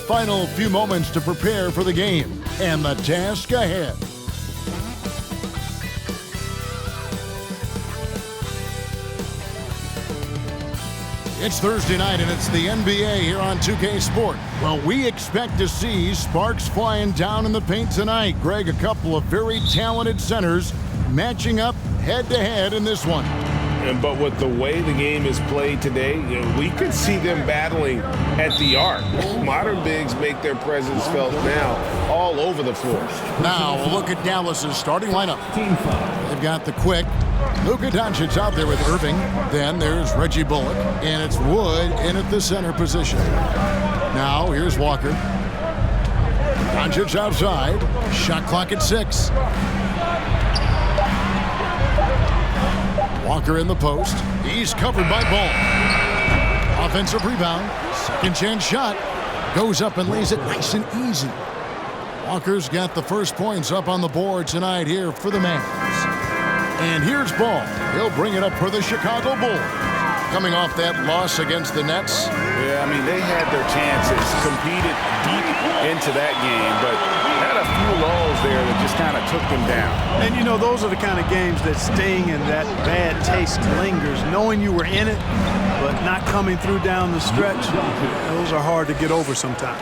final few moments to prepare for the game and the task ahead. It's Thursday night, and it's the NBA here on 2K Sport. Well, we expect to see sparks flying down in the paint tonight. Greg, a couple of very talented centers matching up head-to-head in this one. But with the way the game is played today, we could see them battling at the arc. Modern bigs make their presence felt now all over the floor. Now, a look at Dallas's starting lineup. They've got the quick Luka Doncic out there with Irving. Then there's Reggie Bullock, and it's Wood in at the center position. Now, here's Walker. Doncic outside. Shot clock at 6. Walker in the post. He's covered by Ball. Offensive rebound. Second chance shot. Goes up and lays it nice and easy. Walker's got the first points up on the board tonight here for the Mavs. And here's Ball. He'll bring it up for the Chicago Bulls. Coming off that loss against the Nets. Yeah, I mean, they had their chances, competed deep into that game, but had a few lulls there that just kind of took them down. And, you know, those are the kind of games that sting and that bad taste lingers. Knowing you were in it, but not coming through down the stretch, those are hard to get over sometimes.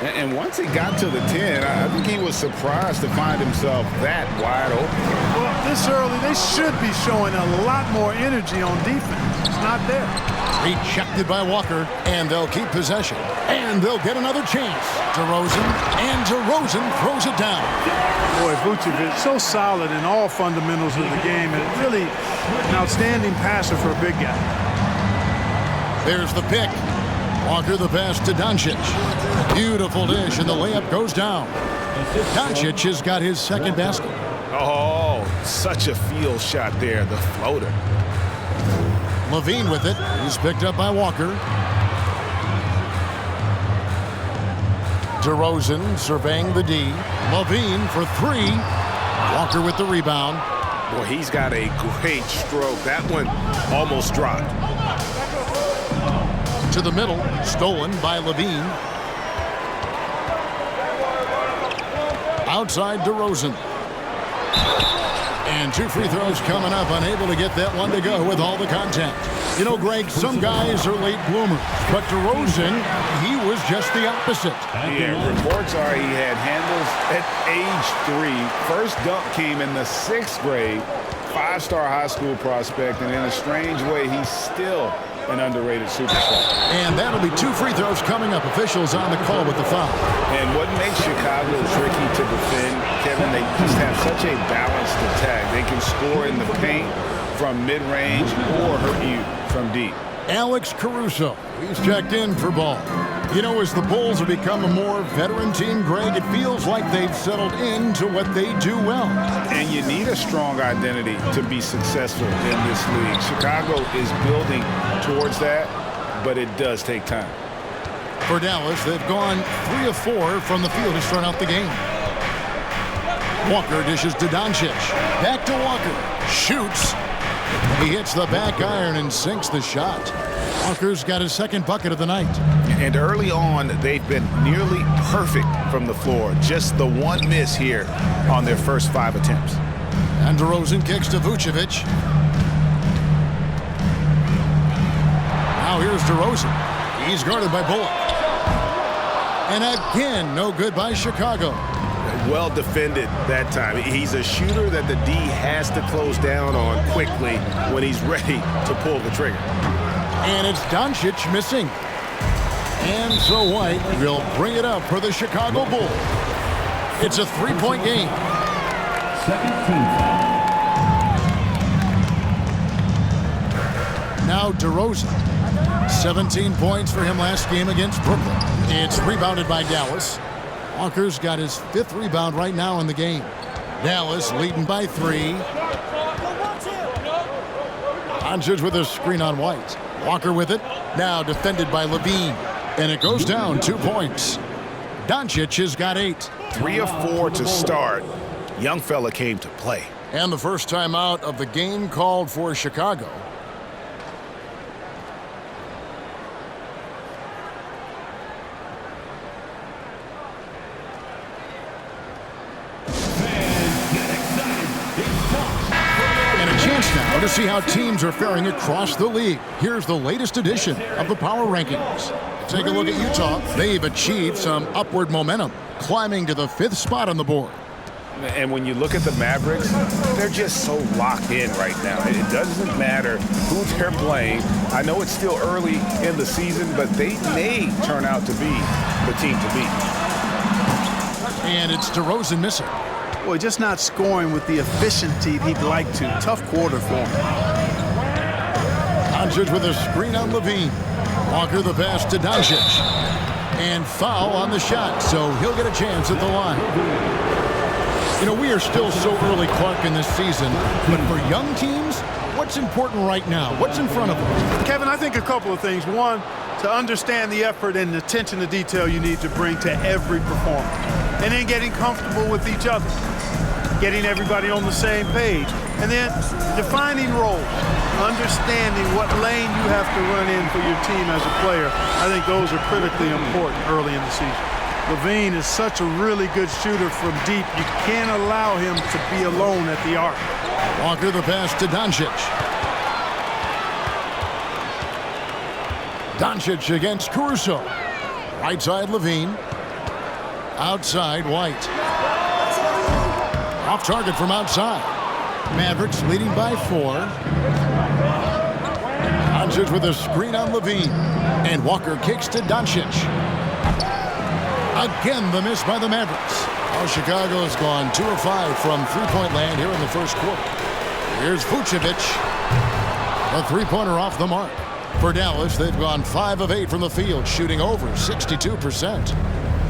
And once he got to the 10, I think he was surprised to find himself that wide open. Well, this early, they should be showing a lot more energy on defense. It's not there. Rejected by Walker, and they'll keep possession. And they'll get another chance. DeRozan, and DeRozan throws it down. Boy, Vucevic, so solid in all fundamentals of the game, and really an outstanding passer for a big guy. There's the pick. Walker the pass to Doncic. Beautiful dish, and the layup goes down. Doncic has got his second basket. Oh, such a field shot there, the floater. Levine with it. He's picked up by Walker. DeRozan surveying the D. Levine for 3. Walker with the rebound. Boy, he's got a great stroke. That one almost dropped. To the middle, stolen by Levine. Outside DeRozan. And 2 free throws coming up, unable to get that one to go with all the contact. You know, Greg, some guys are late bloomers, but DeRozan, he was just the opposite. Yeah, reports are he had handles at age 3. First dunk came in the 6th grade. 5-star high school prospect, and in a strange way, he's still an underrated superstar. And that'll be 2 free throws coming up. Officials on the call with the foul. And what makes Chicago tricky to defend, Kevin, they just have such a balanced attack. They can score in the paint from mid-range or hurt you from deep. Alex Caruso, he's checked in for Ball. You know, as the Bulls have become a more veteran team, Greg, it feels like they've settled into what they do well. And you need a strong identity to be successful in this league. Chicago is building towards that, but it does take time. For Dallas, they've gone 3 of 4 from the field to start out the game. Walker dishes to Doncic. Back to Walker. Shoots. He hits the back iron and sinks the shot. Walker's got his second bucket of the night. And early on, they've been nearly perfect from the floor. Just the one miss here on their first 5 attempts. And DeRozan kicks to Vucevic. Now here's DeRozan. He's guarded by Bullock. And again, no good by Chicago. Well defended that time. He's a shooter that the D has to close down on quickly when he's ready to pull the trigger. And it's Doncic missing. And so White will bring it up for the Chicago Bulls. It's a 3-point game. Second team foul. Now DeRozan. 17 points for him last game against Brooklyn. It's rebounded by Dallas. Walker's got his 5th rebound right now in the game. Dallas leading by 3. Doncic with a screen on White. Walker with it. Now defended by Levine. And it goes down 2 points. Doncic has got 8. 3 of 4 to start. Young fella came to play. And the first time out of the game called for Chicago. To see how teams are faring across the league, here's the latest edition of the Power Rankings. Take a look at Utah. They've achieved some upward momentum, climbing to the 5th spot on the board. And when you look at the Mavericks, they're just so locked in right now. It doesn't matter who they're playing. I know it's still early in the season, but they may turn out to be the team to beat. And it's DeRozan missing. Boy, just not scoring with the efficiency he'd like to. Tough quarter for him. Doncic with a screen on Levine. Walker the pass to Doncic. And foul on the shot, so he'll get a chance at the line. You know, we are still so early, Clark, in this season. But for young teams, what's important right now? What's in front of them? Kevin, I think a couple of things. One, to understand the effort and attention to detail you need to bring to every performance. And then getting comfortable with each other. Getting everybody on the same page. And then defining roles. Understanding what lane you have to run in for your team as a player. I think those are critically important early in the season. Levine is such a really good shooter from deep. You can't allow him to be alone at the arc. Walker the pass to Doncic. Doncic against Caruso. Right side Levine. Outside White. Off target from outside. Mavericks leading by 4. Doncic with a screen on Levine. And Walker kicks to Doncic. Again, the miss by the Mavericks. Well, Chicago has gone 2 of 5 from three-point land here in the first quarter. Here's Vucevic. A three-pointer off the mark. For Dallas, they've gone 5 of 8 from the field, shooting over 62%.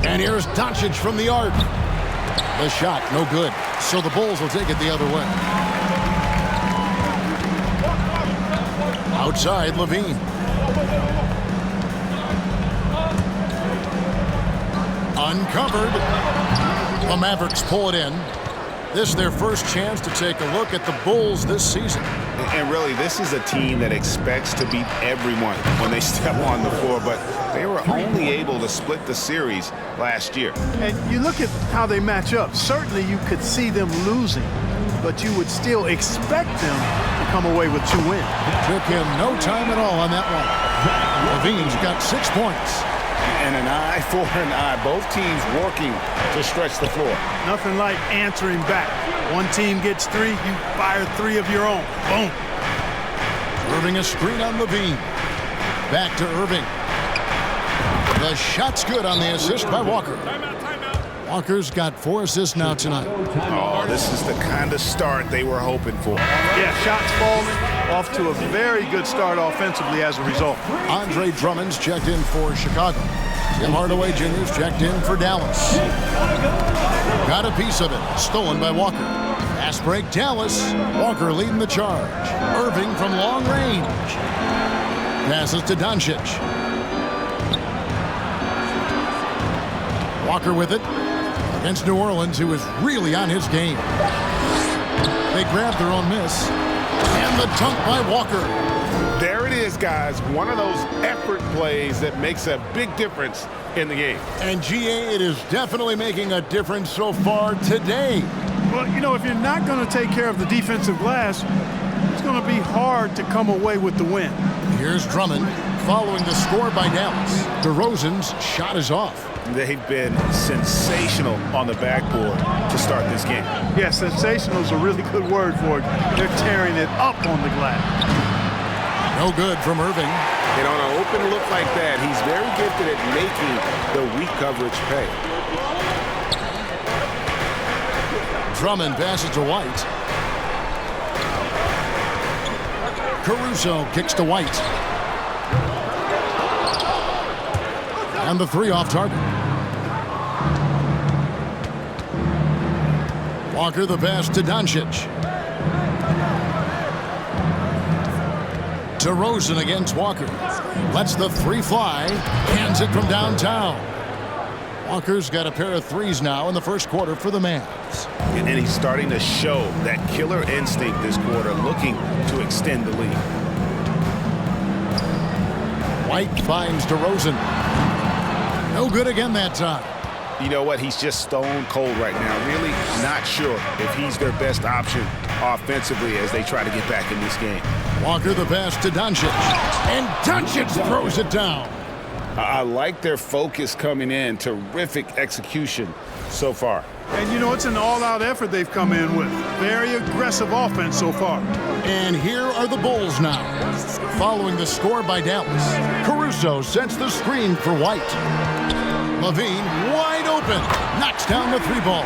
And here's Doncic from the arc. The shot, no good. So the Bulls will take it the other way. Outside, Levine. Uncovered. The Mavericks pull it in. This is their first chance to take a look at the Bulls this season. And really, this is a team that expects to beat everyone when they step on the floor, but they were only able to split the series last year. And you look at how they match up. Certainly you could see them losing, but you would still expect them to come away with 2 wins. Took him no time at all on that one. Levine's got 6 points. And an eye for an eye. Both teams working to stretch the floor. Nothing like answering back. One team gets 3, you fire 3 of your own. Boom. Irving a screen on Levine. Back to Irving. The shot's good on the assist by Walker. Walker's got 4 assists now tonight. Oh, this is the kind of start they were hoping for. Yeah, shots falling. Off to a very good start offensively as a result. Andre Drummond's checked in for Chicago. Tim Hardaway Jr.'s checked in for Dallas. Got a piece of it. Stolen by Walker. Fast break Dallas. Walker leading the charge. Irving from long range. Passes to Doncic. Walker with it. Against New Orleans, who is really on his game. They grabbed their own miss. And the dunk by Walker. There it is, guys. One of those effort plays that makes a big difference in the game. And GA, it is definitely making a difference so far today. Well, you know, if you're not going to take care of the defensive glass, it's going to be hard to come away with the win. Here's Drummond following the score by Dallas. DeRozan's shot is off. They've been sensational on the backboard to start this game. Yeah, sensational is a really good word for it. They're tearing it up on the glass. No good from Irving. And on an open look like that, he's very gifted at making the weak coverage pay. Drummond passes to White. Caruso kicks to White. And the 3 off target. Walker the pass to Doncic. DeRozan against Walker. Lets the 3 fly. Cans it from downtown. Walker's got a pair of 3s now in the first quarter for the Mavs. And he's starting to show that killer instinct this quarter, looking to extend the lead. White finds DeRozan. No good again that time. You know what? He's just stone cold right now. Really not sure if he's their best option offensively as they try to get back in this game. Walker the pass to Doncic. And Doncic throws it down. I like their focus coming in. Terrific execution so far. And, you know, it's an all-out effort they've come in with. Very aggressive offense so far. And here are the Bulls now. Following the score by Dallas, Caruso sets the screen for White. Levine wide open. Knocks down the three ball.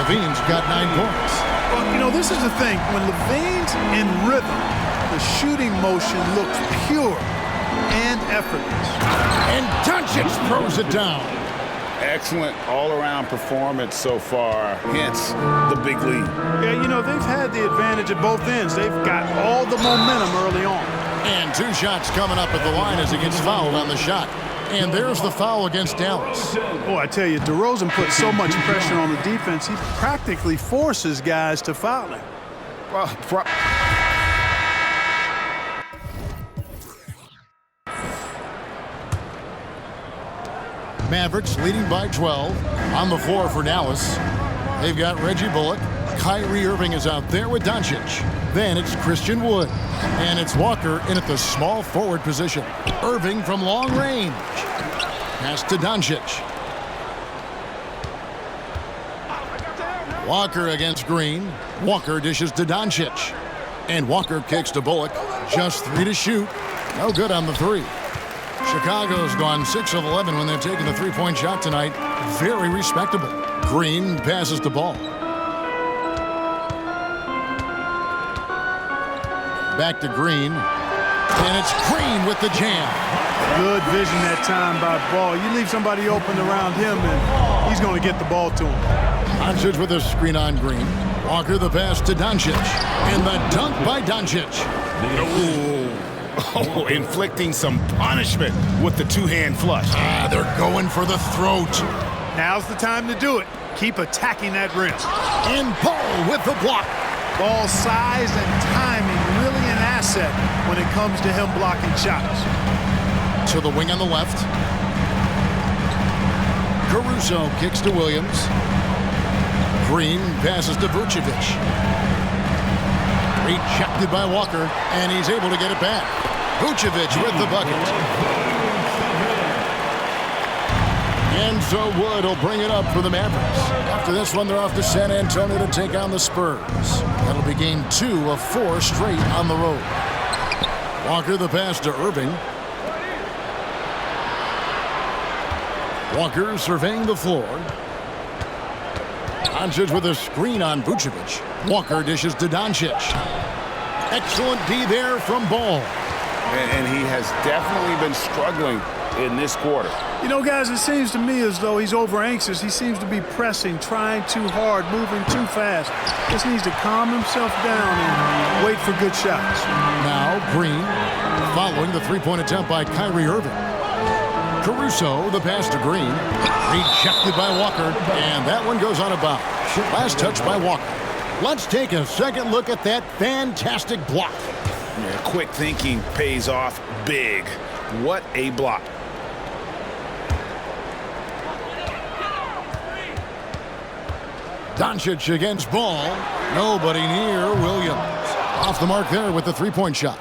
Levine's got 9 points. Well, you know, this is the thing. When Levine's in rhythm, the shooting motion looks pure and effortless. And Doncic throws it down. Excellent all-around performance so far, hence the big lead. Yeah, you know, they've had the advantage at both ends. They've got all the momentum early on. And 2 shots coming up at the line as he gets fouled on the shot. And there's the foul against Dallas. Oh, I tell you, DeRozan puts so much pressure on the defense, he practically forces guys to foul him. Well, Mavericks leading by 12. On the floor for Dallas, they've got Reggie Bullock. Kyrie Irving is out there with Doncic. Then it's Christian Wood. And it's Walker in at the small forward position. Irving from long range. Pass to Doncic. Walker against Green. Walker dishes to Doncic. And Walker kicks to Bullock. Just 3 to shoot. No good on the 3. Chicago's gone 6 of 11 when they've taken the three-point shot tonight. Very respectable. Green passes the ball. Back to Green. And it's Green with the jam. Good vision that time by Ball. You leave somebody open around him, and he's going to get the ball to him. Doncic with a screen on Green. Walker the pass to Doncic. And the dunk by Doncic. Oh, inflicting some punishment with the two-hand flush. They're going for the throat. Now's the time to do it. Keep attacking that rim. And Ball with the block. Ball's size and timing really an asset when it comes to him blocking shots. To the wing on the left. Caruso kicks to Williams. Green passes to Vucevic. Rejected by Walker, and he's able to get it back. Vucevic with the bucket. And so Wood will bring it up for the Mavericks. After this one, they're off to San Antonio to take on the Spurs. That'll be game 2 of 4 straight on the road. Walker the pass to Irving. Walker surveying the floor. Doncic with a screen on Vucevic. Walker dishes to Doncic. Excellent D there from Ball. And he has definitely been struggling in this quarter. You know, guys, it seems to me as though he's over anxious. He seems to be pressing, trying too hard, moving too fast. Just needs to calm himself down and wait for good shots. Now Green following the three-point attempt by Kyrie Irving. Caruso, the pass to Green. Rejected by Walker, and that one goes on a bounce. Last touch by Walker. Let's take a second look at that fantastic block. Yeah, quick thinking pays off big. What a block. Doncic against Ball. Nobody near Williams. Off the mark there with the three-point shot.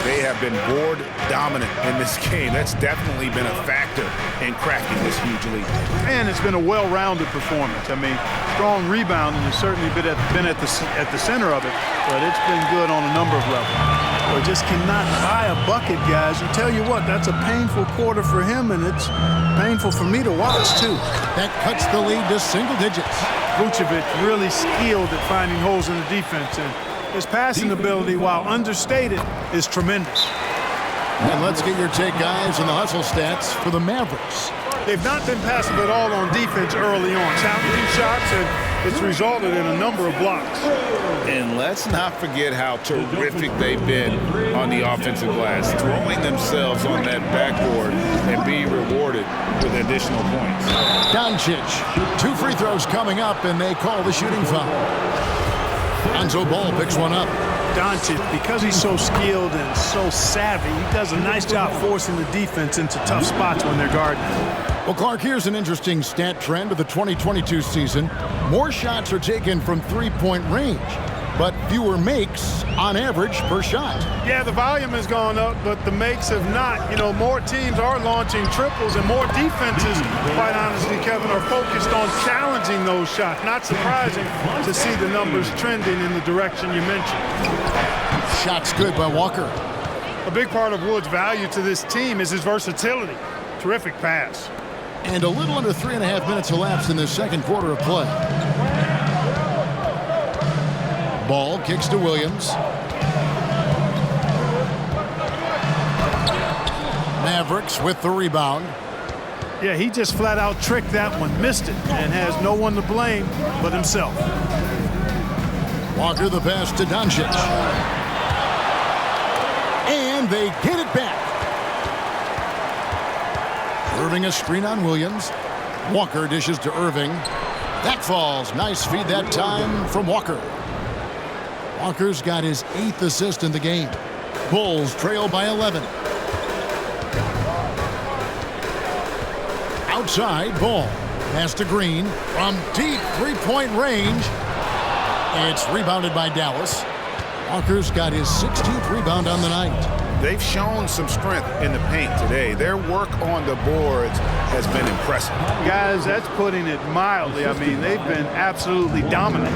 They have been board dominant in this game. That's definitely been a factor in cracking this huge lead. And it's been a well-rounded performance. I mean, strong rebounding has certainly been at the center of it, but it's been good on a number of levels. But just cannot buy a bucket, guys. And tell you what, that's a painful quarter for him, and it's painful for me to watch, too. That cuts the lead to single digits. Vucevic really skilled at finding holes in the defense, and his passing ability, while understated, is tremendous. And let's get your take, guys, on the hustle stats for the Mavericks. They've not been passive at all on defense early on. Challenging shots, and it's resulted in a number of blocks. And let's not forget how terrific they've been on the offensive glass, throwing themselves on that backboard and being rewarded with additional points. Doncic, 2 free throws coming up, and they call the shooting foul. Lonzo Ball picks one up. Doncic, because he's so skilled and so savvy, he does a nice job forcing the defense into tough spots when they're guarding. Well, Clark, here's an interesting stat trend of the 2022 season. More shots are taken from three-point range, but fewer makes on average per shot. Yeah, the volume has gone up, but the makes have not. You know, more teams are launching triples, and more defenses, quite honestly, Kevin, are focused on challenging those shots. Not surprising to see the numbers trending in the direction you mentioned. Shots good by Walker. A big part of Wood's value to this team is his versatility. Terrific pass. And a little under 3.5 minutes elapsed in the second quarter of play. Ball kicks to Williams. Mavericks with the rebound. Yeah, he just flat out tricked that one, missed it, and has no one to blame but himself. Walker the pass to Doncic. And they get it back. Irving a screen on Williams. Walker dishes to Irving. That falls. Nice feed that time from Walker. Walker's got his 8th assist in the game. Bulls trail by 11. Outside, Ball. Pass to Green from deep three-point range. It's rebounded by Dallas. Walker's got his 16th rebound on the night. They've shown some strength in the paint today. Their work on the boards has been impressive. Guys, that's putting it mildly. I mean, they've been absolutely dominant.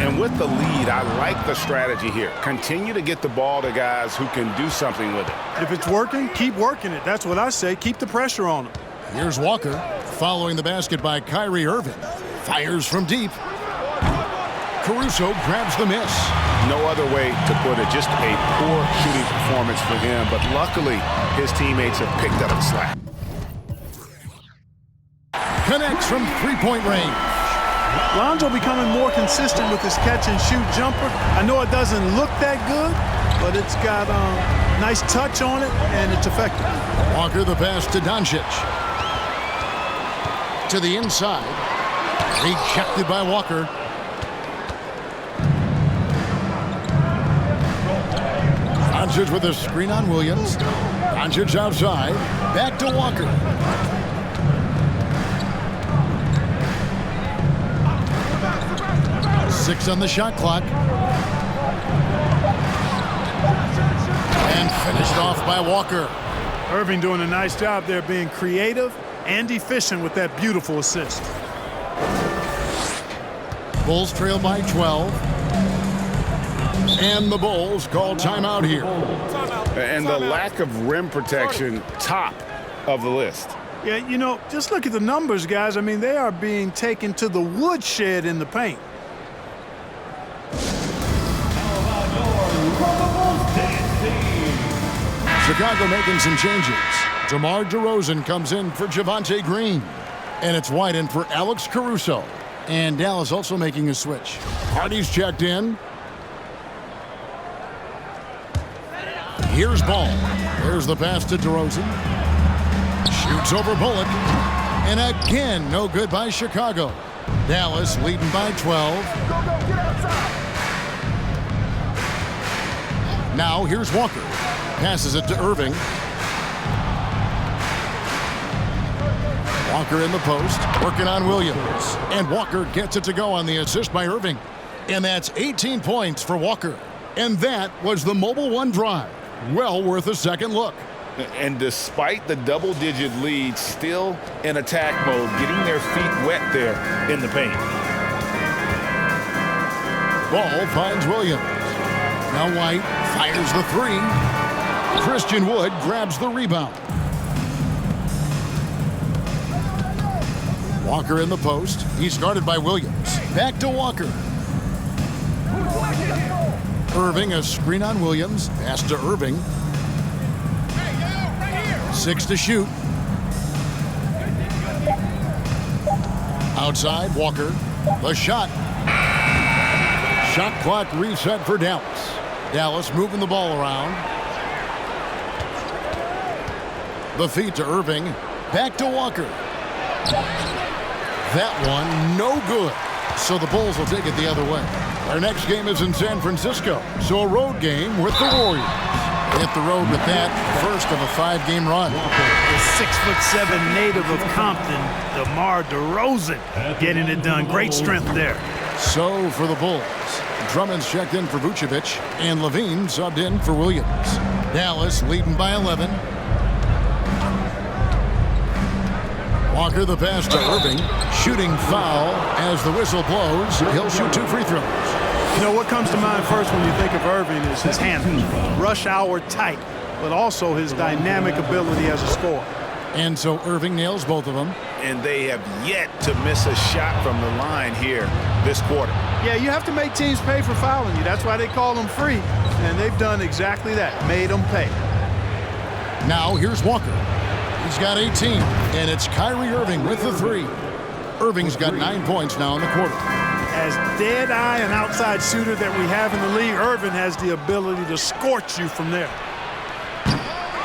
And with the lead, I like the strategy here. Continue to get the ball to guys who can do something with it. If it's working, keep working it. That's what I say. Keep the pressure on them. Here's Walker following the basket by Kyrie Irving. Fires from deep. Caruso grabs the miss. No other way to put it, just a poor shooting performance for him, but luckily his teammates have picked up the slack. Connects from three-point range. Lonzo becoming more consistent with his catch-and-shoot jumper. I know it doesn't look that good, but it's got a nice touch on it, and it's effective. Walker the pass to Doncic. To the inside. Rejected by Walker. Doncic with a screen on Williams. Doncic outside. Back to Walker. Six on the shot clock. And finished off by Walker. Irving doing a nice job there being creative and efficient with that beautiful assist. Bulls trail by 12. And the Bulls call timeout here. And the lack of rim protection, top of the list. Yeah, you know, just look at the numbers, guys. I mean, they are being taken to the woodshed in the paint. Chicago making some changes. DeMar DeRozan comes in for Javonte Green. And it's White in for Alex Caruso. And Dallas also making a switch. Hardy's checked in. Here's Ball. There's the pass to DeRozan. Shoots over Bullock. And again, no good by Chicago. Dallas leading by 12. Now here's Walker. Passes it to Irving. Walker in the post, working on Williams. And Walker gets it to go on the assist by Irving. And that's 18 points for Walker. And that was the Mobile One drive. Well worth a second look. And despite the double-digit lead, still in attack mode, getting their feet wet there in the paint. Ball finds Williams. Now White fires the three. Christian Wood grabs the rebound. Walker in the post. He's guarded by Williams. Back to Walker. Irving, a screen on Williams. Pass to Irving. 6 to shoot. Outside, Walker. The shot. Shot clock reset for Dallas. Dallas moving the ball around. The feed to Irving. Back to Walker. That one, no good. So the Bulls will take it the other way. Our next game is in San Francisco, so a road game with the Warriors. Hit the road with that first of a 5-game run. The 6'7" native of Compton, DeMar DeRozan, getting it done. Great strength there. So for the Bulls, Drummond's checked in for Vucevic, and Levine subbed in for Williams. Dallas leading by 11. Walker the pass to Irving. Shooting foul as the whistle blows. He'll shoot 2 free throws. You know what comes to mind first when you think of Irving is his handles. Rush hour tight, but also his dynamic ability as a scorer. And so Irving nails both of them. And they have yet to miss a shot from the line here this quarter. Yeah, you have to make teams pay for fouling you. That's why they call them free. And they've done exactly that, made them pay. Now here's Walker. He's got 18, and it's Kyrie Irving with the 3. Irving's got 9 points now in the quarter. As dead-eye and outside shooter that we have in the league, Irving has the ability to scorch you from there.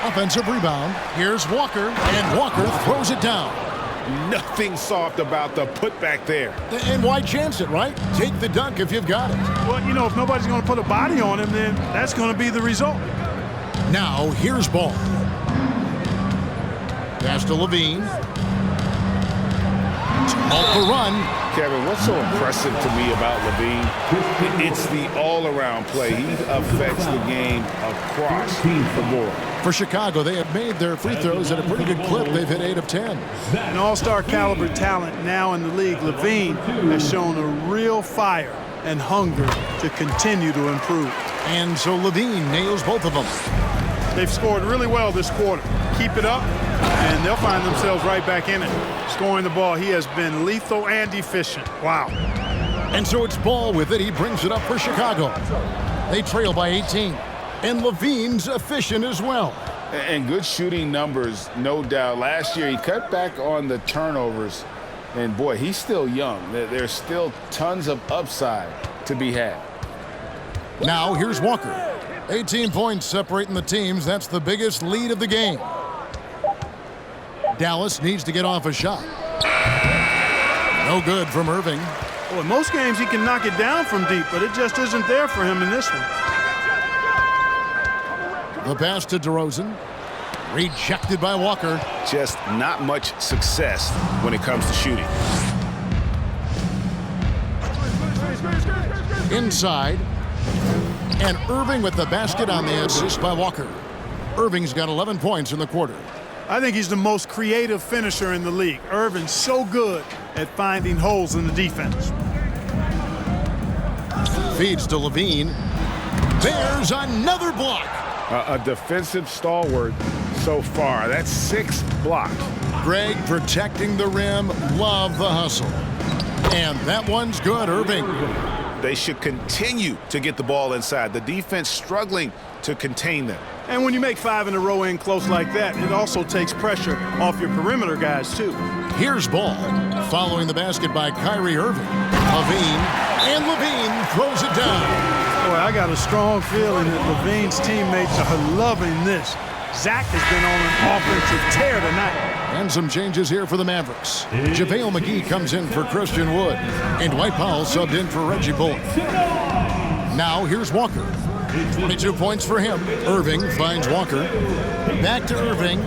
Offensive rebound. Here's Walker, and Walker throws it down. Nothing soft about the putback there. And why chance it, right? Take the dunk if you've got it. Well, you know, if nobody's going to put a body on him, then that's going to be the result. Now here's Ball. Pass to Levine. Off the run. Kevin, what's so impressive to me about Levine? It's the all-around play. He affects the game across the board. For Chicago, they have made their free throws at a pretty good clip. They've hit 8 of 10. An all-star caliber talent now in the league. Levine has shown a real fire and hunger to continue to improve. And so Levine nails both of them. They've scored really well this quarter. Keep it up, and they'll find themselves right back in it. Scoring the ball, he has been lethal and efficient. Wow. And so it's Ball with it. He brings it up for Chicago. They trail by 18. And Levine's efficient as well. And good shooting numbers, no doubt. Last year, he cut back on the turnovers. And, boy, he's still young. There's still tons of upside to be had. Now here's Walker. 18 points separating the teams. That's the biggest lead of the game. Dallas needs to get off a shot. No good from Irving. Well, in most games, he can knock it down from deep, but it just isn't there for him in this one. The pass to DeRozan. Rejected by Walker. Just not much success when it comes to shooting. Inside. And Irving with the basket on the assist by Walker. Irving's got 11 points in the quarter. I think he's the most creative finisher in the league. Irving's so good at finding holes in the defense. Feeds to Levine. There's another block. A defensive stalwart so far. That's 6 blocks. Greg protecting the rim. Love the hustle. And that one's good, Irving. They should continue to get the ball inside. The defense struggling to contain them. And when you make 5 in a row in close like that, it also takes pressure off your perimeter guys, too. Here's Ball. Following the basket by Kyrie Irving. Levine. And Levine throws it down. Boy, I got a strong feeling that Levine's teammates are loving this. Zach has been on an offensive tear tonight. And some changes here for the Mavericks. JaVale McGee comes in for Christian Wood. And Dwight Powell subbed in for Reggie Bullock. Now here's Walker. 22 points for him. Irving finds Walker. Back to Irving.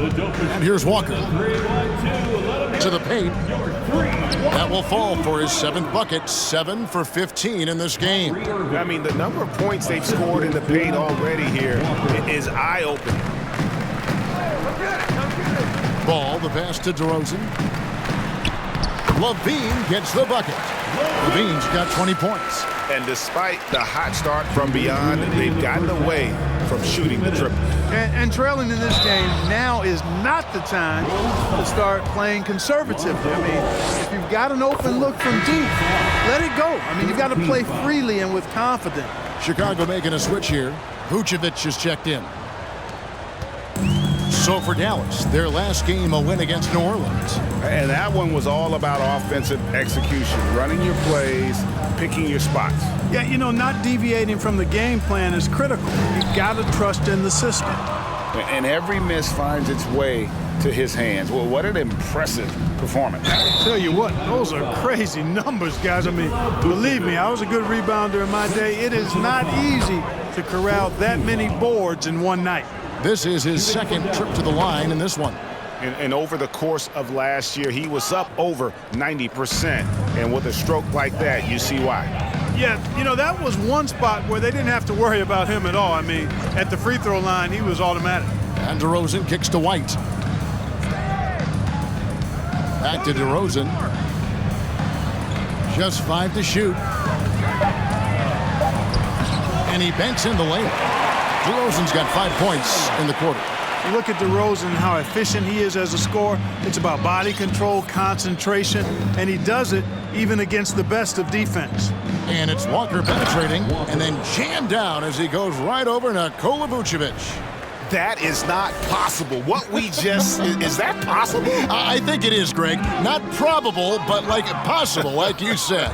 And here's Walker. To the paint. That will fall for his 7th bucket. 7 for 15 in this game. I mean, the number of points they've scored in the paint already here is eye-opening. Ball, the pass to DeRozan. Levine gets the bucket. Levine's got 20 points. And despite the hot start from beyond, they've gotten away from shooting the triple. And trailing in this game now is not the time to start playing conservatively. I mean, if you've got an open look from deep, let it go. I mean, you've got to play freely and with confidence. Chicago making a switch here. Vucevic is checked in. So for Dallas, their last game, a win against New Orleans. And that one was all about offensive execution, running your plays, picking your spots. Yeah, you know, not deviating from the game plan is critical. You got to trust in the system. and every miss finds its way to his hands. Well, what an impressive performance. Tell you what, those are crazy numbers, guys. I mean, believe me, I was a good rebounder in my day. It is not easy to corral that many boards in one night. This is his second trip to the line in this one. And over the course of last year, he was up over 90%. And with a stroke like that, you see why. Yeah, you know, that was one spot where they didn't have to worry about him at all. I mean, at the free throw line, he was automatic. And DeRozan kicks to White. Back to DeRozan. Just 5 to shoot. And he banks in the layup. DeRozan's got 5 points in the quarter. You look at DeRozan, how efficient he is as a scorer. It's about body control, concentration, and he does it even against the best of defense. And it's Walker penetrating and then jammed down as he goes right over Nikola Vucevic. That is not possible. What we just, is that possible? I think it is, Greg. Not probable, but like possible, like you said.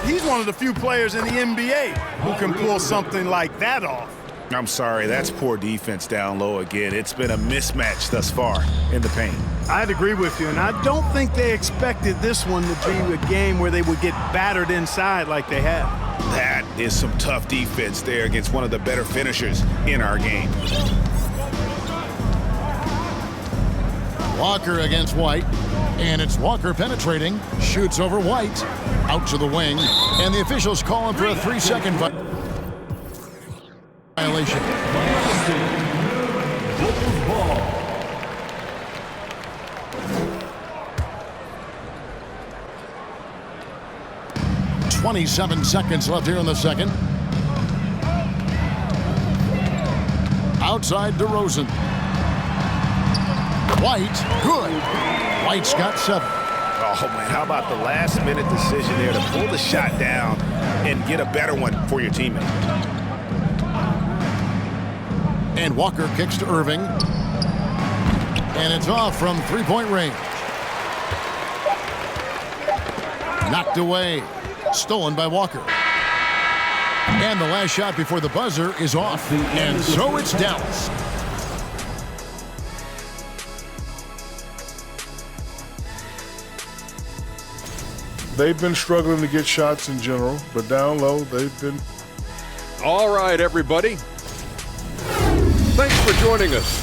He's one of the few players in the NBA who can pull something like that off. I'm sorry, that's poor defense down low again. It's been a mismatch thus far in the paint. I'd agree with you, and I don't think they expected this one to be a game where they would get battered inside like they have. That is some tough defense there against one of the better finishers in our game. Walker against White, and it's Walker penetrating, shoots over White, out to the wing, and the officials call him for a 3-second violation. 27 seconds left here in the second. Outside DeRozan. White, good. White's got 7. Oh, man, how about the last-minute decision there to pull the shot down and get a better one for your teammate? And Walker kicks to Irving. And it's off from three-point range. Knocked away. Stolen by Walker. And the last shot before the buzzer is off. And so it's Dallas. They've been struggling to get shots in general, but down low, they've been. All right, everybody. Thanks for joining us.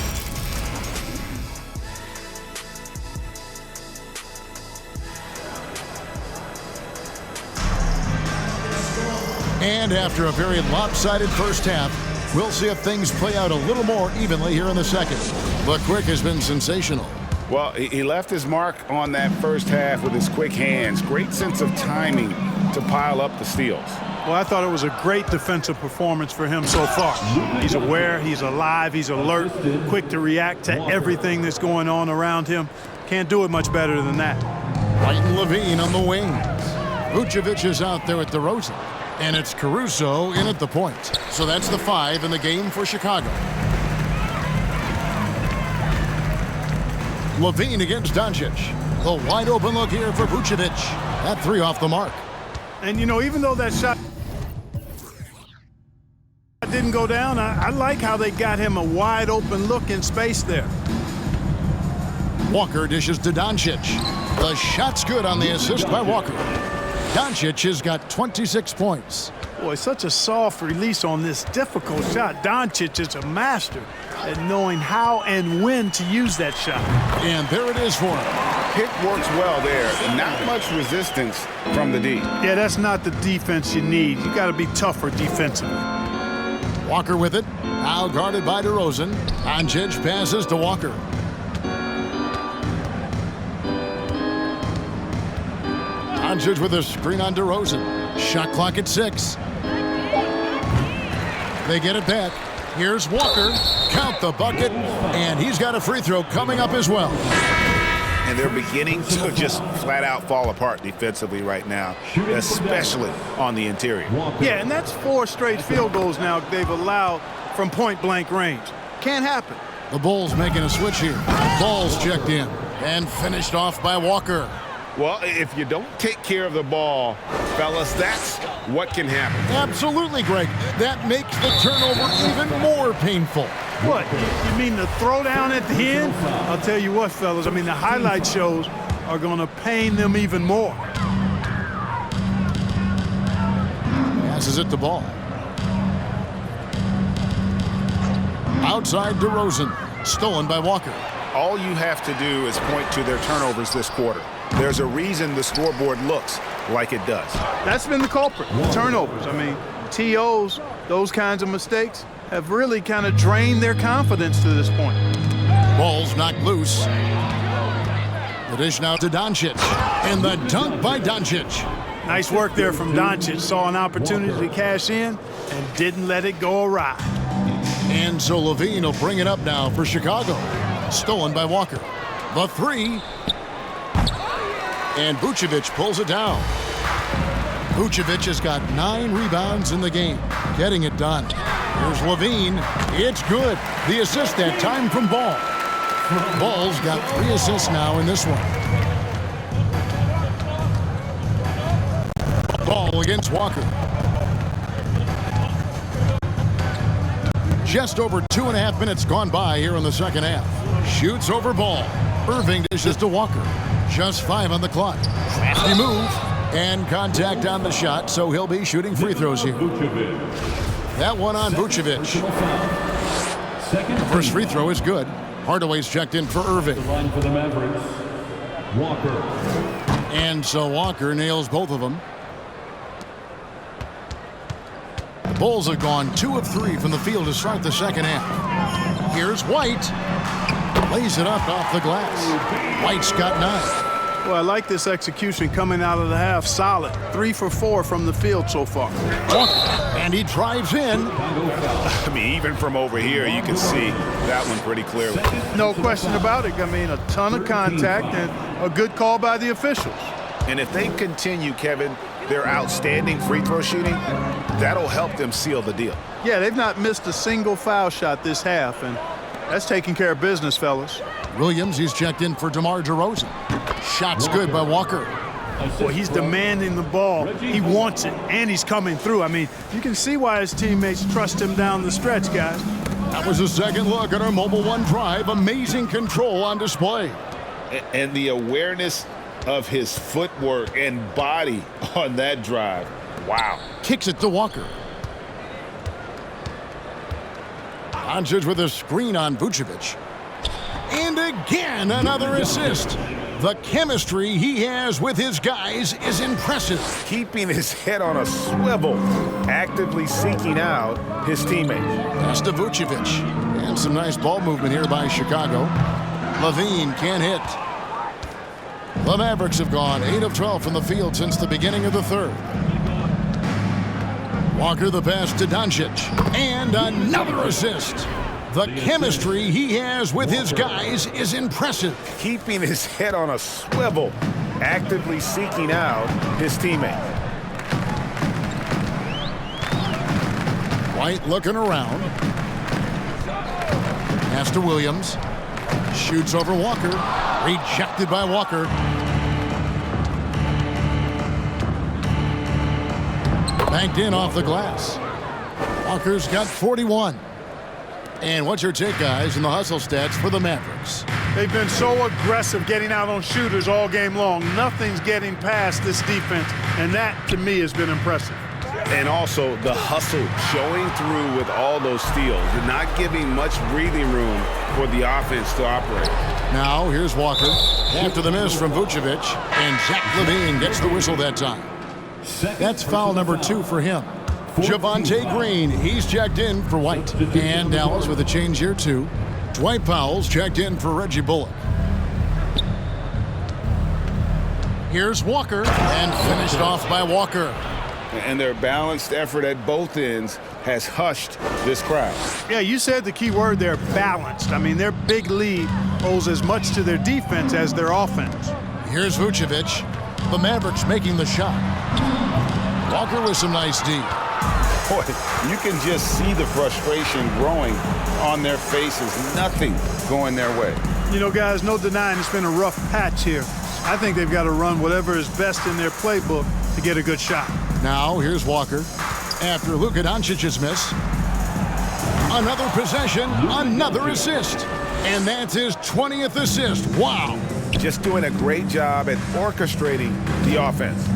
And after a very lopsided first half, we'll see if things play out a little more evenly here in the second. But Quick has been sensational. Well, he left his mark on that first half with his quick hands. Great sense of timing to pile up the steals. Well, I thought it was a great defensive performance for him so far. He's aware, he's alive, he's alert, quick to react to everything that's going on around him. Can't do it much better than that. White and Levine on the wings. Vucevic is out there at DeRozan. And it's Caruso in at the point. So that's the 5 in the game for Chicago. Levine against Doncic. The wide open look here for Vucevic. That 3 off the mark. And, you know, even though that shot didn't go down, I like how they got him a wide open look in space there. Walker dishes to Doncic. The shot's good on the assist by Walker. Doncic has got 26 points. Boy, such a soft release on this difficult shot. Doncic is a master at knowing how and when to use that shot. And there it is for him. Pick works well there. Not much resistance from the D. Yeah, that's not the defense you need. You got to be tougher defensively. Walker with it. Now guarded by DeRozan. Doncic passes to Walker. Doncic with a screen on DeRozan. Shot clock at 6. They get it back. Here's Walker. Count the bucket. And he's got a free throw coming up as well. And they're beginning to just flat out fall apart defensively right now, especially on the interior. Yeah, and that's 4 straight field goals now they've allowed from point-blank range. Can't happen. The Bulls making a switch here. Ball's checked in and finished off by Walker. Well, if you don't take care of the ball fellas, that's what can happen. Absolutely, Greg. That makes the turnover even more painful. What, you mean the throwdown at the end? I'll tell you what, fellas, I mean, the highlight shows are going to pain them even more. Passes it to Ball. Outside DeRozan. Stolen by Walker. All you have to do is point to their turnovers this quarter. There's a reason the scoreboard looks like it does. That's been the culprit, turnovers. I mean, TOs, those kinds of mistakes have really kind of drained their confidence to this point. Ball's knocked loose. The dish now to Doncic. And the dunk by Doncic. Nice work there from Doncic. Saw an opportunity to cash in and didn't let it go awry. And so Levine will bring it up now for Chicago. Stolen by Walker. The three. And Vucevic pulls it down. Vucevic has got 9 rebounds in the game. Getting it done. Here's Levine. It's good. The assist that time from Ball. Ball's got 3 assists now in this one. Ball against Walker. Just over 2.5 minutes gone by here in the second half. Shoots over Ball. Irving dishes to Walker. Just 5 on the clock. Crafty move. And contact on the shot, so he'll be shooting free throws here. That one on Vucevic. First free throw is good. Hardaway's checked in for Irving. Line for the Mavericks. Walker. And so Walker nails both of them. The Bulls have gone 2 of 3 from the field to start the second half. Here's White. Lays it up off the glass. White's got 9. Well, I like this execution coming out of the half. Solid. 3 for 4 from the field so far. And he drives in. I mean, even from over here, you can see that one pretty clearly. No question about it. I mean, a ton of contact and a good call by the officials. And if they continue, Kevin, their outstanding free throw shooting, that'll help them seal the deal. Yeah, they've not missed a single foul shot this half, and that's taking care of business, fellas. Williams, he's checked in for DeMar DeRozan. Shot's good by Walker. Well, he's demanding the ball. He wants it, and he's coming through. I mean, you can see why his teammates trust him down the stretch, guys. That was a second look at our Mobile One drive. Amazing control on display. And the awareness of his footwork and body on that drive. Wow. Kicks it to Walker. Doncic with a screen on Vucevic. And again, another assist. The chemistry he has with his guys is impressive. Keeping his head on a swivel, actively seeking out his teammate. Pass to Vucevic. And some nice ball movement here by Chicago. Levine can't hit. The Mavericks have gone 8 of 12 from the field since the beginning of the third. Walker the pass to Doncic. And another assist. The chemistry he has with his guys is impressive. Keeping his head on a swivel, actively seeking out his teammate. White looking around. Pass to Williams. Shoots over Walker. Rejected by Walker. Banked in off the glass. Walker's got 41. And what's your take, guys, in the hustle stats for the Mavericks? They've been so aggressive getting out on shooters all game long. Nothing's getting past this defense, and that, to me, has been impressive. And also the hustle showing through with all those steals and not giving much breathing room for the offense to operate. Now, here's Walker. After the miss from Vucevic, and Zach LaVine gets the whistle that time. That's foul number 2 for him. Javonte Green, he's checked in for White. And Dallas with a change here, too. Dwight Powell's checked in for Reggie Bullock. Here's Walker, and finished off by Walker. And their balanced effort at both ends has hushed this crowd. Yeah, you said the key word there, balanced. I mean, their big lead owes as much to their defense as their offense. Here's Vucevic. The Mavericks making the shot. Walker with some nice D. Boy, you can just see the frustration growing on their faces. Nothing going their way. You know, guys, no denying it's been a rough patch here. I think they've got to run whatever is best in their playbook to get a good shot. Now here's Walker. After Luka Doncic's miss. Another possession, another assist. And that's his 20th assist. Wow. Just doing a great job at orchestrating the offense.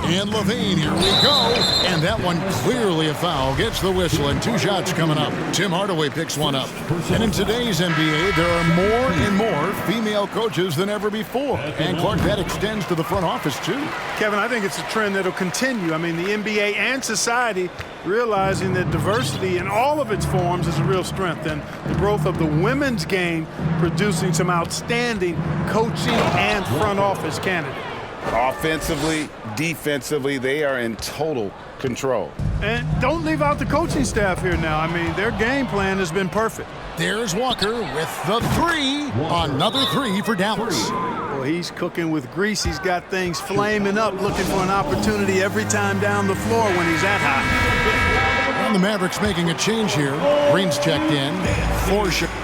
And Levine, here we go. And that one clearly a foul. Gets the whistle and 2 shots coming up. Tim Hardaway picks one up. And in today's NBA, there are more and more female coaches than ever before. And Clark, that extends to the front office too. Kevin, I think it's a trend that'll continue. I mean, the NBA and society realizing that diversity in all of its forms is a real strength. And the growth of the women's game producing some outstanding coaching and front office candidates. Offensively, defensively, they are in total control. And don't leave out the coaching staff here now. I mean, their game plan has been perfect. There's Walker with the 3. Another 3 for Dallas. Well, he's cooking with grease. He's got things flaming up, looking for an opportunity every time down the floor when he's that high. And the Mavericks making a change here. Green's checked in for Chicago.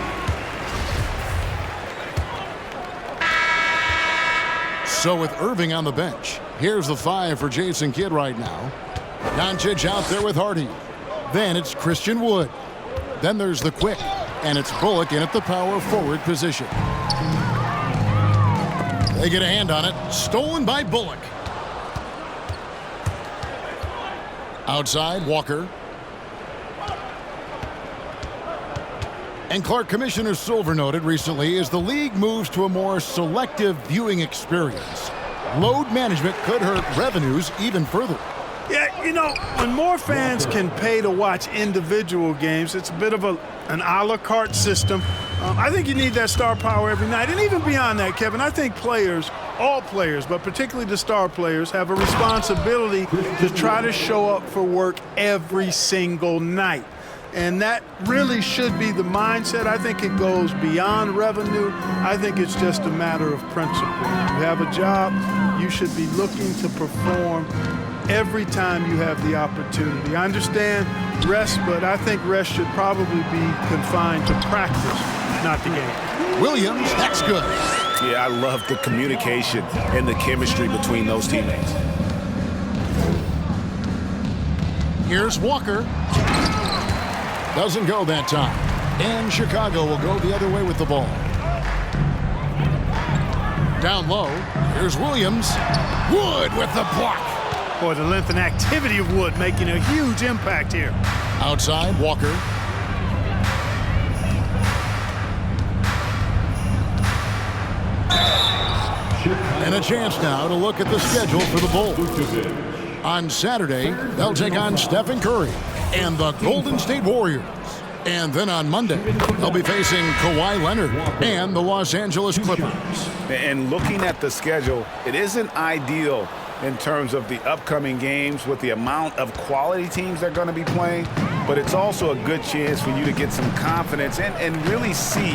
So with Irving on the bench, here's the 5 for Jason Kidd right now. Doncic out there with Hardy. Then it's Christian Wood. Then there's the quick, and it's Bullock in at the power forward position. They get a hand on it. Stolen by Bullock. Outside, Walker. And Clark, Commissioner Silver noted recently as the league moves to a more selective viewing experience, load management could hurt revenues even further. Yeah, you know, when more fans can pay to watch individual games, it's a bit of an a la carte system. I think you need that star power every night. And even beyond that, Kevin, I think players, all players, but particularly the star players, have a responsibility to try to show up for work every single night. And that really should be the mindset. I think it goes beyond revenue. I think it's just a matter of principle. You have a job, you should be looking to perform every time you have the opportunity. I understand rest, but I think rest should probably be confined to practice, not the game. Williams, that's good. Yeah, I love the communication and the chemistry between those teammates. Here's Walker. Doesn't go that time. And Chicago will go the other way with the ball. Down low, here's Williams. Wood with the block. Boy, the length and activity of Wood making a huge impact here. Outside, Walker. And a chance now to look at the schedule for the Bulls. On Saturday, they'll take on Stephen Curry and the Golden State Warriors. And then on Monday, they'll be facing Kawhi Leonard and the Los Angeles Clippers. And looking at the schedule, it isn't ideal in terms of the upcoming games with the amount of quality teams they're going to be playing, but it's also a good chance for you to get some confidence and really see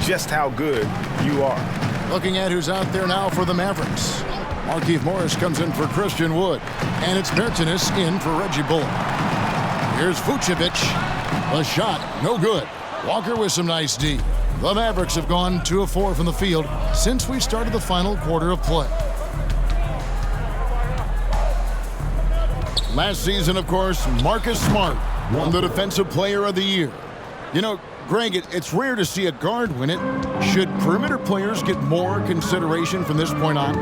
just how good you are. Looking at who's out there now for the Mavericks. Markieff Morris comes in for Christian Wood, and it's Mertens in for Reggie Bullock. Here's Vucevic. A shot, no good. Walker with some nice D. The Mavericks have gone 2 of 4 from the field since we started the final quarter of play. Last season, of course, Marcus Smart won the Defensive Player of the Year. You know, Greg, it's rare to see a guard win it. Should perimeter players get more consideration from this point on?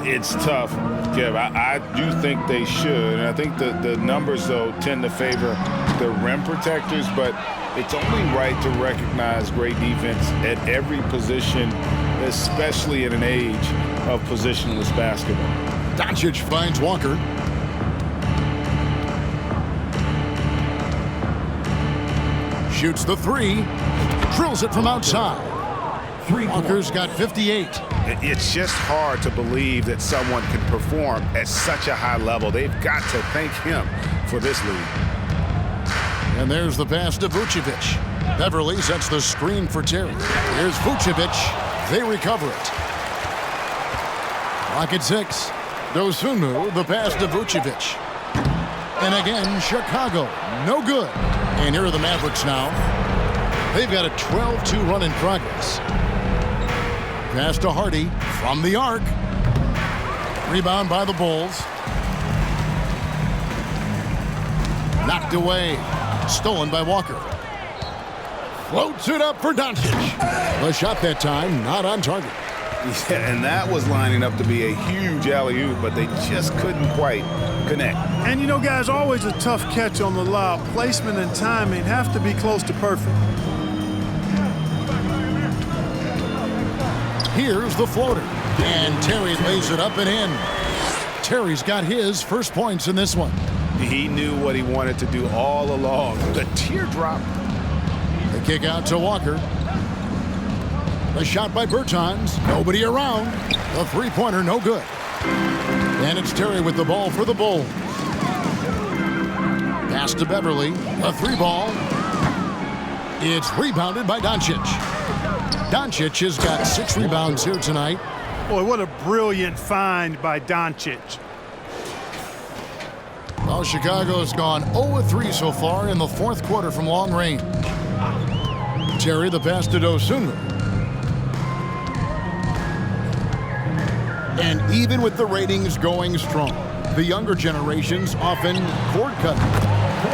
It's tough, Kev. I do think they should. And I think the numbers, though, tend to favor the rim protectors. But it's only right to recognize great defense at every position, especially in an age of positionless basketball. Doncic finds Walker. Shoots the 3, drills it from outside. Walker's got 58. It's just hard to believe that someone can perform at such a high level. They've got to thank him for this lead. And there's the pass to Vucevic. Beverly sets the screen for Terry. Here's Vucevic. They recover it. Clock at 6. Dosunmu, the pass to Vucevic. And again, Chicago, no good. And here are the Mavericks now. They've got a 12-2 run in progress. Pass to Hardy from the arc. Rebound by the Bulls. Knocked away. Stolen by Walker. Floats it up for Doncic. The shot that time not on target. Yeah, and that was lining up to be a huge alley-oop, but they just couldn't quite connect. And you know, guys, always a tough catch on the lob. Placement and timing have to be close to perfect. Here's the floater. And Terry lays it up and in. Terry's got his first points in this one. He knew what he wanted to do all along. The teardrop. The kick out to Walker. The shot by Bertans. Nobody around. The three-pointer no good. And it's Terry with the ball for the Bulls. Pass to Beverly. A three ball. It's rebounded by Doncic. Doncic has got 6 rebounds here tonight. Boy, what a brilliant find by Doncic. Well, Chicago's gone 0-3 so far in the fourth quarter from long range. Terry the pass to Dosunmu. And even with the ratings going strong, the younger generations often cord cutting.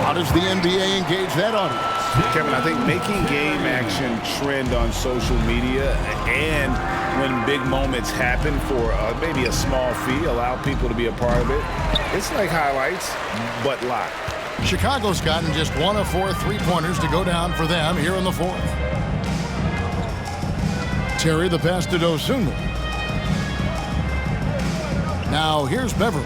How does the NBA engage that audience? Kevin, I think making game action trend on social media and when big moments happen for maybe a small fee, allow people to be a part of it. It's like highlights, but live. Chicago's gotten just 1 of 4 three-pointers to go down for them here in the fourth. Terry the pass to Dosunmu. Now here's Beverly.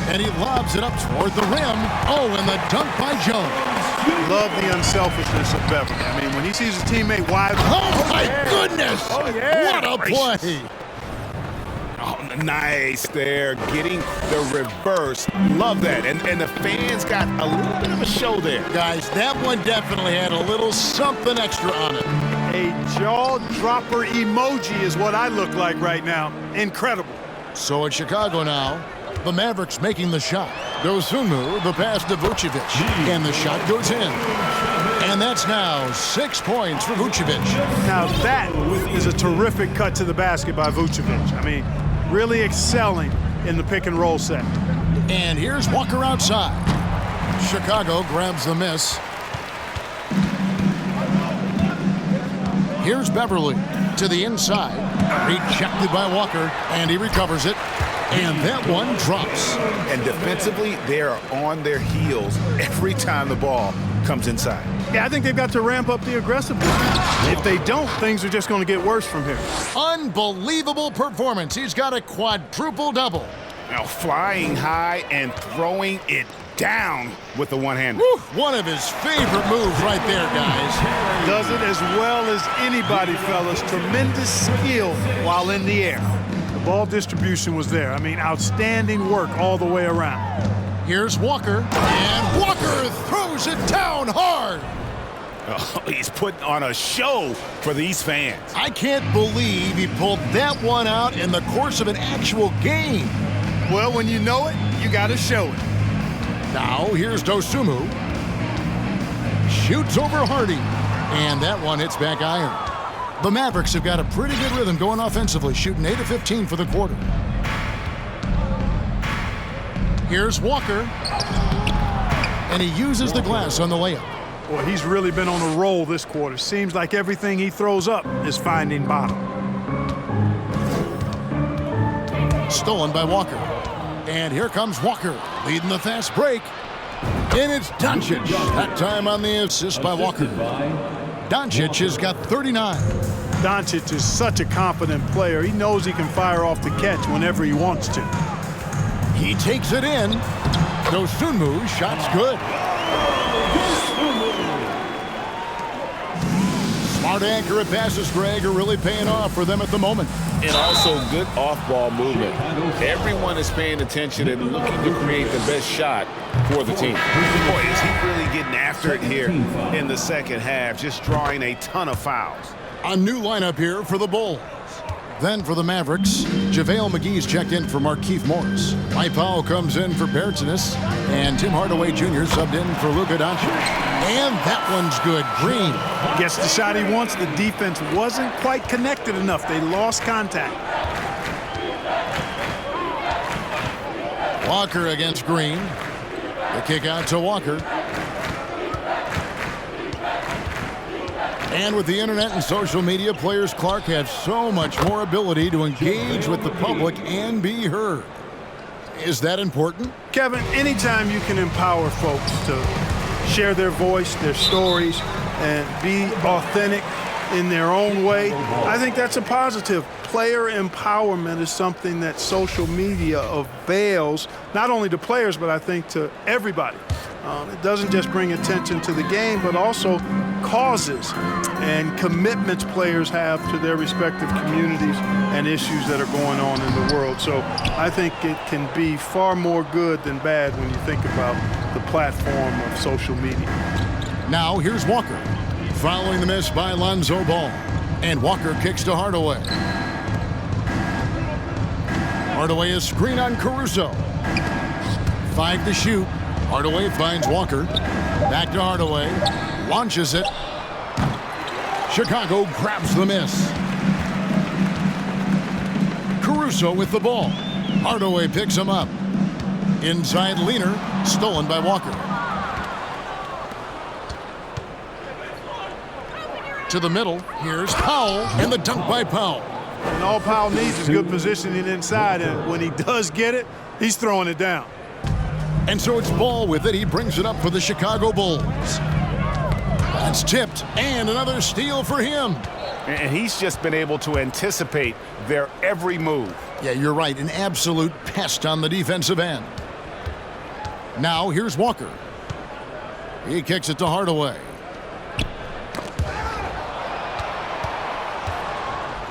And he lobs it up toward the rim. Oh, and the dunk by Jones. Love the unselfishness of Beverly. I mean, when he sees his teammate wide. Oh, my goodness. Oh, yeah. What a play. Oh, nice there. Getting the reverse. Love that. And the fans got a little bit of a show there. Guys, that one definitely had a little something extra on it. A jaw-dropper emoji is what I look like right now. Incredible. So in Chicago now, the Mavericks making the shot. Dosunmu, the pass to Vucevic. And the shot goes in. And that's now 6 points for Vucevic. Now that is a terrific cut to the basket by Vucevic. I mean, really excelling in the pick-and-roll set. And here's Walker outside. Chicago grabs the miss. Here's Beverly to the inside. Rejected by Walker, and he recovers it. And that one drops. And defensively, they are on their heels every time the ball comes inside. Yeah, I think they've got to ramp up the aggressiveness. If they don't, things are just going to get worse from here. Unbelievable performance. He's got a quadruple-double. Now flying high and throwing it down with the one-hander. One of his favorite moves right there, guys. Does it as well as anybody, fellas. Tremendous skill while in the air. The ball distribution was there. I mean, outstanding work all the way around. Here's Walker, and Walker throws it down hard. Oh, he's putting on a show for these fans. I can't believe he pulled that one out in the course of an actual game. Well, when you know it, you got to show it. Now, here's Dosunmu. Shoots over Hardy. And that one hits back iron. The Mavericks have got a pretty good rhythm going offensively, shooting 8 of 15 for the quarter. Here's Walker. And he uses the glass on the layup. Boy, he's really been on a roll this quarter. Seems like everything he throws up is finding bottom. Stolen by Walker. And here comes Walker, leading the fast break. And it's Doncic. That time on the assist by Walker. Doncic has got 39. Doncic is such a confident player. He knows he can fire off the catch whenever he wants to. He takes it in. Dosunmu, shot's good. Smart, accurate passes, Greg, are really paying off for them at the moment. And also good off-ball movement. Everyone is paying attention and looking to create the best shot for the team. Boy, is he really getting after it here in the second half, just drawing a ton of fouls. A new lineup here for the Bulls. Then for the Mavericks, JaVale McGee's checked in for Markieff Morris. Mike Powell comes in for Bertans, and Tim Hardaway Jr. subbed in for Luka Doncic. And that one's good. Green Gets the shot he wants. The defense wasn't quite connected enough. They lost contact. Walker against Green. The kick out to Walker. And with the internet and social media, players Clark have so much more ability to engage with the public and be heard. Is that important? Kevin, anytime you can empower folks to share their voice, their stories, and be authentic in their own way, I think that's a positive. Player empowerment is something that social media avails, not only to players, but I think to everybody. It doesn't just bring attention to the game, but also causes and commitments players have to their respective communities and issues that are going on in the world. So I think it can be far more good than bad when you think about the platform of social media. Now here's Walker, following the miss by Lonzo Ball. And Walker kicks to Hardaway. Hardaway is screen on Caruso. 5 to shoot. Hardaway finds Walker. Back to Hardaway. Launches it. Chicago grabs the miss. Caruso with the ball. Hardaway picks him up. Inside leaner. Stolen by Walker. To the middle. Here's Powell. And the dunk by Powell. And all Powell needs is good positioning inside. And when he does get it, he's throwing it down. And so it's Ball with it. He brings it up for the Chicago Bulls. That's tipped, and another steal for him. And he's just been able to anticipate their every move. Yeah, you're right. An absolute pest on the defensive end. Now here's Walker. He kicks it to Hardaway.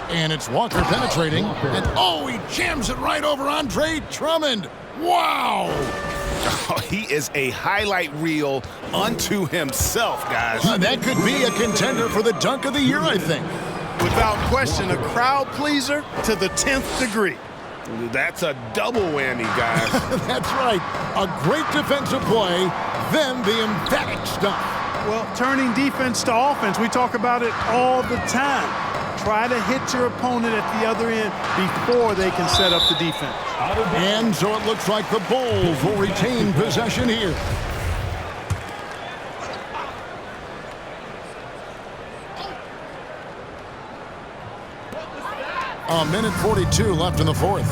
And it's Walker penetrating. And oh, he jams it right over Andre Drummond. Wow! Oh, he is a highlight reel unto himself, guys. That could be a contender for the dunk of the year, I think. Without question, a crowd pleaser to the 10th degree. That's a double whammy, guys. That's right. A great defensive play, then the emphatic stuff. Well, turning defense to offense, we talk about it all the time. Try to hit your opponent at the other end before they can set up the defense. And so it looks like the Bulls will retain possession here. A minute 42 left in the fourth.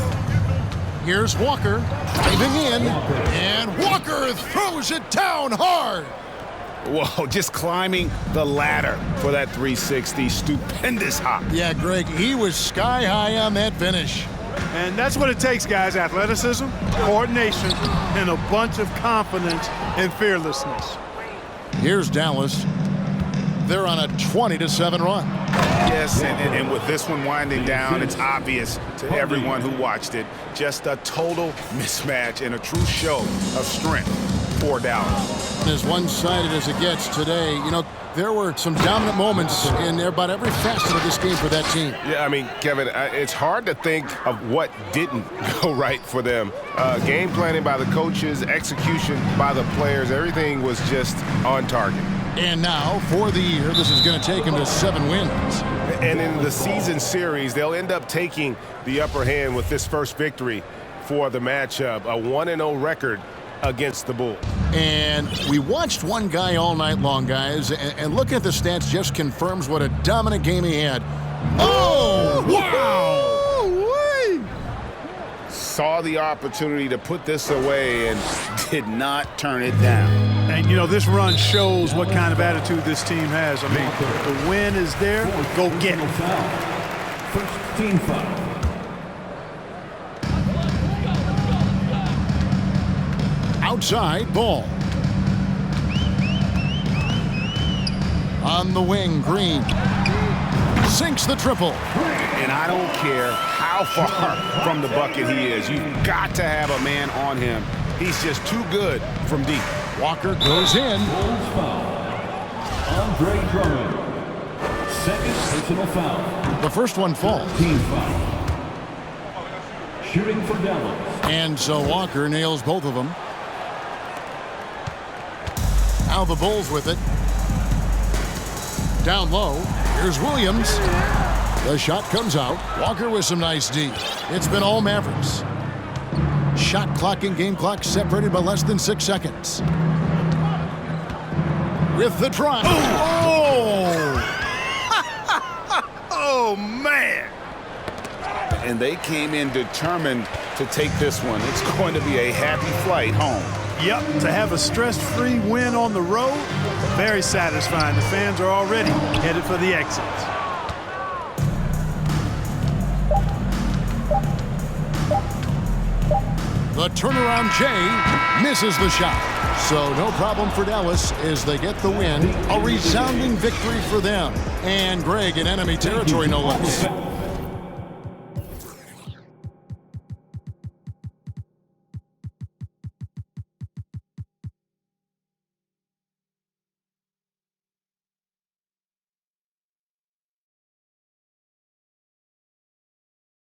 Here's Walker driving in, and Walker throws it down hard. Whoa, just climbing the ladder for that 360. Stupendous hop. Yeah, Greg, he was sky high on that finish. And that's what it takes, guys. Athleticism, coordination, and a bunch of confidence and fearlessness. Here's Dallas. They're on a 20-7 run. Yes, and with this one winding down, it's obvious to everyone who watched it. Just a total mismatch and a true show of strength for Dallas. As one-sided as it gets today, you know, there were some dominant moments in about every facet of this game for that team. Yeah, I mean, Kevin, it's hard to think of what didn't go right for them. Game planning by the coaches, execution by the players, everything was just on target. And now, for the year, this is going to take them to 7 wins. And in the season series, they'll end up taking the upper hand with this first victory for the matchup, a 1-0 record against the Bulls. And we watched one guy all night long, guys, and looking at the stats just confirms what a dominant game he had. Oh, wow! Saw the opportunity to put this away and did not turn it down. And, you know, this run shows what kind of attitude this team has. I mean, the win is there. Go get it. First team foul. Outside, Ball. On the wing, Green. Sinks the triple. And I don't care how far from the bucket he is. You've got to have a man on him. He's just too good from deep. Walker goes in. Bulls foul. Andre Drummond. Second personal foul. The first one falls. Team foul. Shooting for Dallas. And so Walker nails both of them. Now the Bulls with it. Down low. Here's Williams. The shot comes out. Walker with some nice D. It's been all Mavericks. shot clock and game clock separated by less than 6 seconds. With the drive. Oh! Oh, man. And they came in determined to take this one. It's going to be a happy flight home. Yep, to have a stress-free win on the road, very satisfying. The fans are already headed for the exits. The turnaround Jay misses the shot. So no problem for Dallas as they get the win. A resounding victory for them. And Greg in enemy territory, no less.